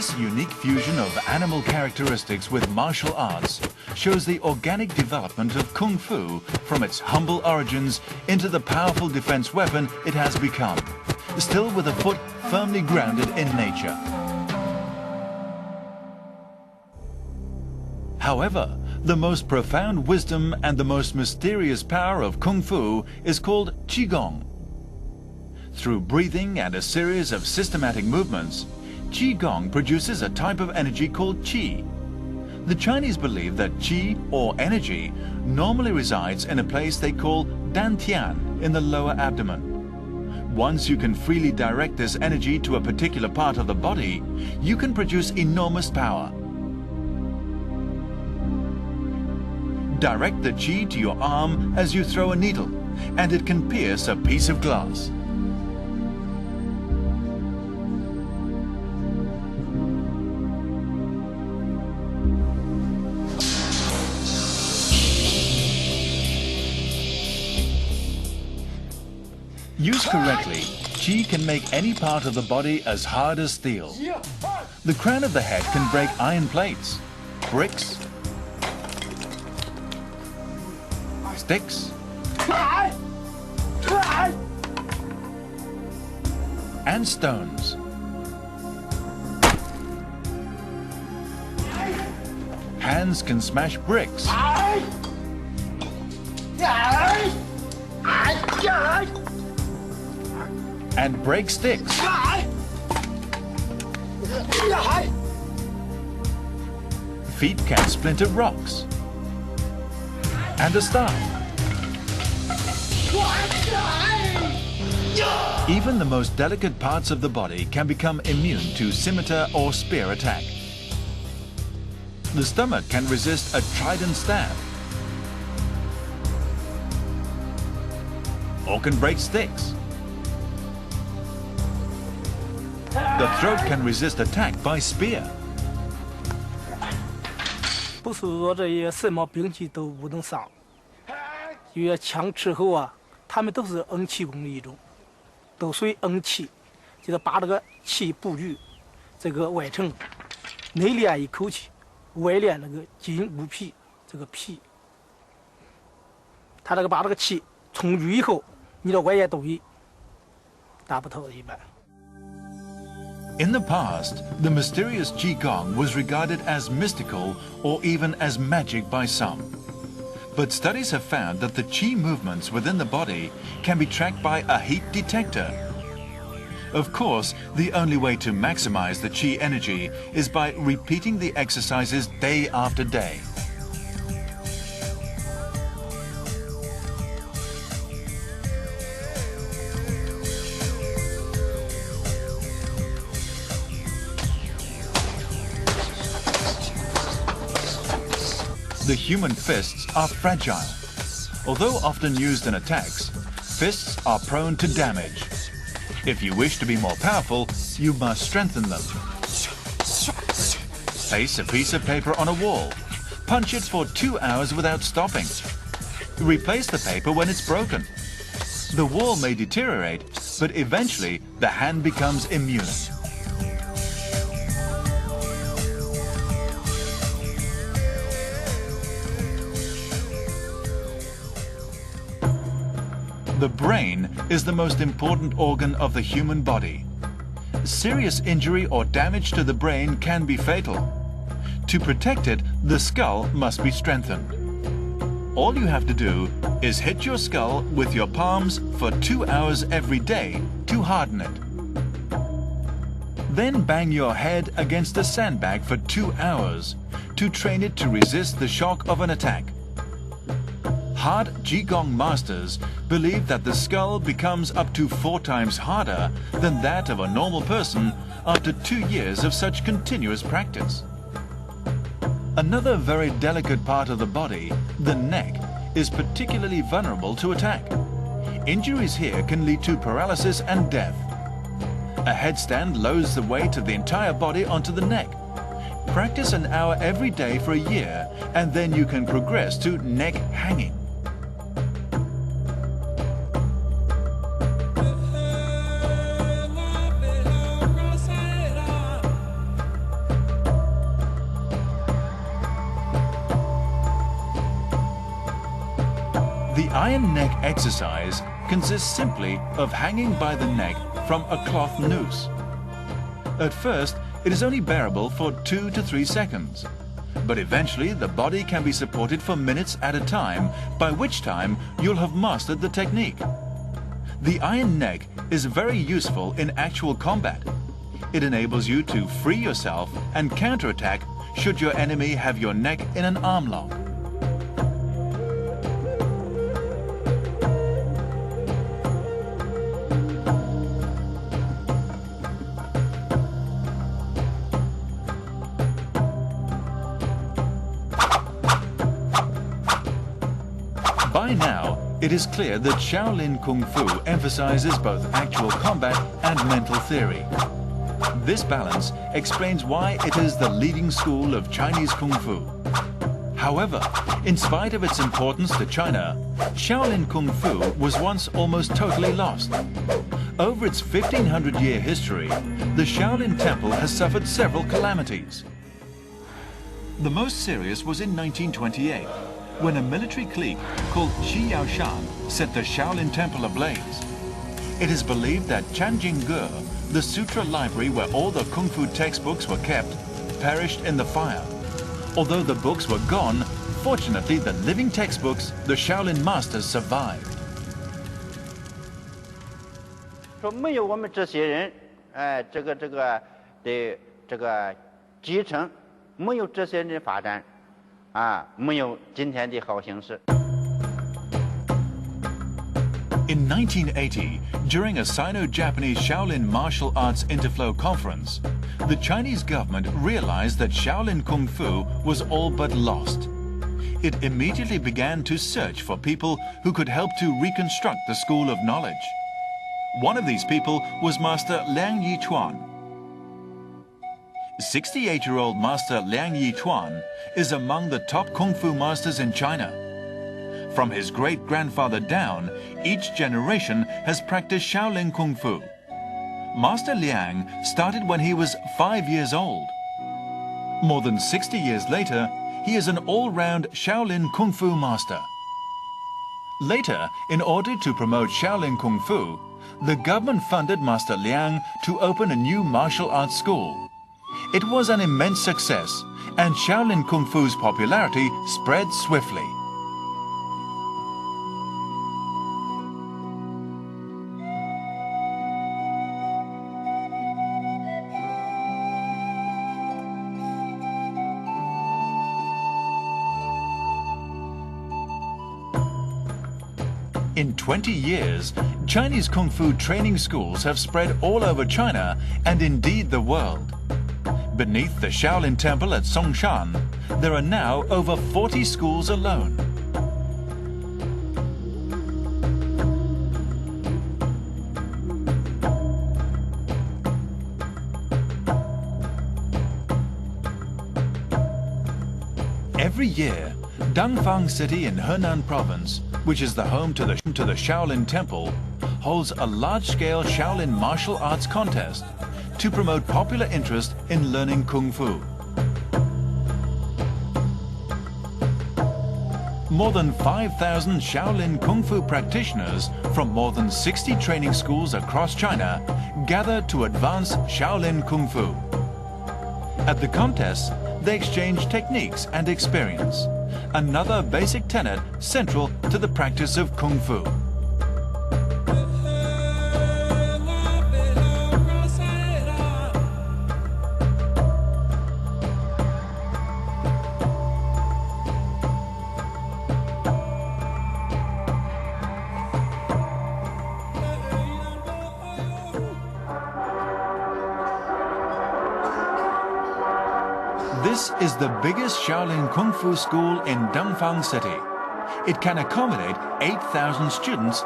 This unique fusion of animal characteristics with martial arts shows the organic development of Kung Fu from its humble origins into the powerful defense weapon it has become, still with a foot firmly grounded in nature. However, the most profound wisdom and the most mysterious power of Kung Fu is called Qigong. Through breathing and a series of systematic movements, Qigong produces a type of energy called Qi. The Chinese believe that Qi, or energy, normally resides in a place they call Dantian in the lower abdomen. Once you can freely direct this energy to a particular part of the body, you can produce enormous power. Direct the Qi to your arm as you throw a needle, and it can pierce a piece of glass. Used correctly, Qi can make any part of the body as hard as steel. The crown of the head can break iron plates, bricks, sticks, and stones. Hands can smash bricks and break sticks. Feet can splinter rocks and a staff. Even the most delicate parts of the body can become immune to scimitar or spear attack. The stomach can resist a trident stab or can break sticks. The throat can resist attack by spear. 不是说这些什么兵器都不能伤，因为枪之后啊，他们都是恩气功的一种，都属于恩气，就是把这个气布局，这个外层，内练一口气，外练那个筋骨皮，这个皮，他这个把这个气充足以后，你的外界东西打不透一般。 In the past, the mysterious Qigong was regarded as mystical or even as magic by some. But studies have found that the Qi movements within the body can be tracked by a heat detector. Of course, the only way to maximize the Qi energy is by repeating the exercises day after day. The human fists are fragile. Although often used in attacks, fists are prone to damage. If you wish to be more powerful, you must strengthen them. Place a piece of paper on a wall. Punch it for 2 hours without stopping. Replace the paper when it's broken. The wall may deteriorate, but eventually the hand becomes immune. The brain is the most important organ of the human body. Serious injury or damage to the brain can be fatal. To protect it, the skull must be strengthened. All you have to do is hit your skull with your palms for 2 hours every day to harden it. Then bang your head against a sandbag for 2 hours to train it to resist the shock of an attack. Hard Qigong masters believe that the skull becomes up to 4 times harder than that of a normal person after 2 years of such continuous practice. Another very delicate part of the body, the neck, is particularly vulnerable to attack. Injuries here can lead to paralysis and death. A headstand lowers the weight of the entire body onto the neck. Practice an hour every day for a year, and then you can progress to neck hanging. iron neck exercise consists simply of hanging by the neck from a cloth noose. At first, it is only bearable for 2 to 3 seconds, but eventually the body can be supported for minutes at a time, by which time you'll have mastered the technique. The iron neck is very useful in actual combat. It enables you to free yourself and counterattack should your enemy have your neck in an arm lock. By now, it is clear that Shaolin Kung Fu emphasizes both actual combat and mental theory. This balance explains why it is the leading school of Chinese Kung Fu. However, in spite of its importance to China, Shaolin Kung Fu was once almost totally lost. Over its 1500-year history, the Shaolin Temple has suffered several calamities. The most serious was in 1928, when a military clique called Xi Yaoshan set the Shaolin Temple ablaze. It is believed that Chanjingge, the sutra library where all the Kung Fu textbooks were kept, perished in the fire. Although the books were gone, fortunately the living textbooks, the Shaolin masters, survived. 说没有我们这些人，这个的这个继承，没有这些人的发展，没有今天的好形势。 In 1980, during a Sino-Japanese Shaolin martial arts interflow conference, the Chinese government realized that Shaolin Kung Fu was all but lost. It immediately began to search for people who could help to reconstruct the school of knowledge. One of these people was Master Liang Yichuan. 68-year-old Master Liang Yichuan is among the top Kung Fu masters in China. From his great-grandfather down, each generation has practiced Shaolin Kung Fu. Master Liang started when he was 5 years old. More than 60 years later, he is an all-round Shaolin Kung Fu master. Later, in order to promote Shaolin Kung Fu, the government funded Master Liang to open a new martial arts school. It was an immense success, and Shaolin Kung Fu's popularity spread swiftly. In 20 years, Chinese Kung Fu training schools have spread all over China and indeed the world. Beneath the Shaolin Temple at Songshan, there are now over 40 schools alone. Every year, Dangfang City in Henan Province, which is the home to the Shaolin Temple, holds a large-scale Shaolin martial arts contest to promote popular interest in learning Kung Fu. More than 5,000 Shaolin Kung Fu practitioners from more than 60 training schools across China gather to advance Shaolin Kung Fu. At the contest, they exchange techniques and experience, another basic tenet central to the practice of Kung Fu. This is the biggest Shaolin Kung Fu school in Dangfang City. It can accommodate 8,000 students